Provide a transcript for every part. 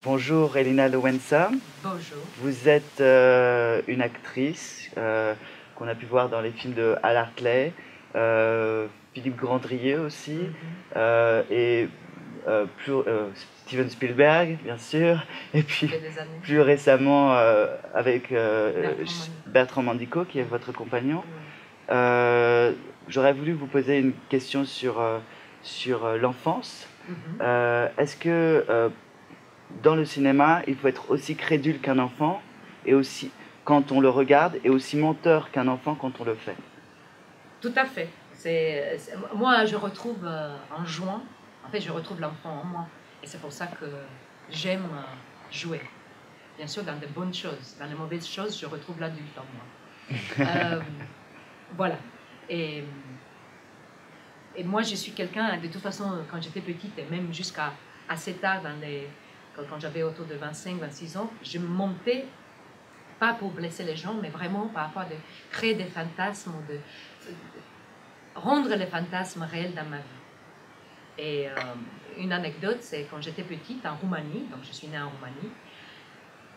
Bonjour Elina Lowenza, Bonjour. vous êtes une actrice qu'on a pu voir dans les films de Al Hartley, Philippe Grandrieux aussi, et Steven Spielberg bien sûr, et puis Ça fait des années. plus récemment avec Bertrand Mandico qui est votre compagnon. Oui. J'aurais voulu vous poser une question sur l'enfance. Est-ce que dans le cinéma, il faut être aussi crédule qu'un enfant, et aussi quand on le regarde, et aussi menteur qu'un enfant quand on le fait? Tout à fait. Moi, je retrouve en jouant, en fait, je retrouve l'enfant en moi. Et c'est pour ça que j'aime jouer. Bien sûr, dans de bonnes choses. Dans les mauvaises choses, je retrouve l'adulte en moi. Voilà. Et moi, je suis quelqu'un, de toute façon, quand j'étais petite, et même jusqu'à assez tard, quand j'avais autour de 25-26 ans, je me montais, pas pour blesser les gens, mais vraiment par rapport à de créer des fantasmes, de rendre les fantasmes réels dans ma vie. Et une anecdote, c'est quand j'étais petite en Roumanie, donc je suis née en Roumanie,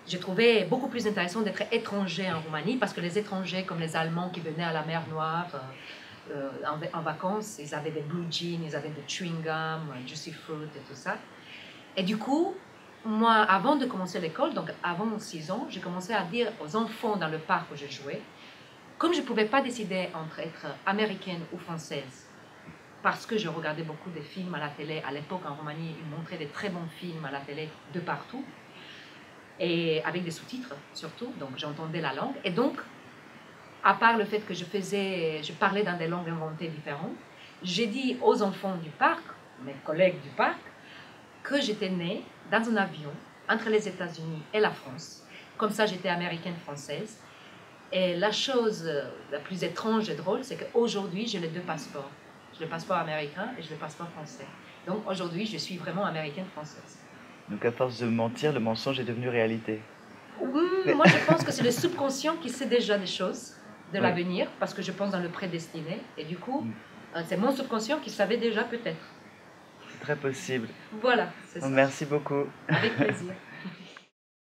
j'ai trouvé beaucoup plus intéressant d'être étranger en Roumanie, parce que les étrangers, comme les Allemands qui venaient à la mer Noire en vacances, ils avaient des blue jeans, ils avaient des chewing gum, juicy fruit et tout ça. Et du coup, moi, avant de commencer l'école, donc avant 6 ans, j'ai commencé à dire aux enfants dans le parc où je jouais, comme je ne pouvais pas décider entre être américaine ou française, parce que je regardais beaucoup de films à la télé, à l'époque en Roumanie, ils montraient des très bons films à la télé de partout, et avec des sous-titres surtout, donc j'entendais la langue. Et donc, à part le fait que je parlais dans des langues inventées différentes, j'ai dit aux enfants du parc, mes collègues du parc, que j'étais née dans un avion entre les États-Unis et la France. Comme ça, j'étais américaine-française. Et la chose la plus étrange et drôle, c'est qu'aujourd'hui, j'ai les deux passeports. J'ai le passeport américain et j'ai le passeport français. Donc aujourd'hui, je suis vraiment américaine-française. Donc à force de mentir, le mensonge est devenu réalité. Moi, je pense que c'est le subconscient qui sait déjà des choses de l'avenir, parce que je pense dans le prédestiné. Et du coup, c'est mon subconscient qui savait déjà peut-être. C'est très possible. Voilà, c'est ça. Merci beaucoup. Avec plaisir.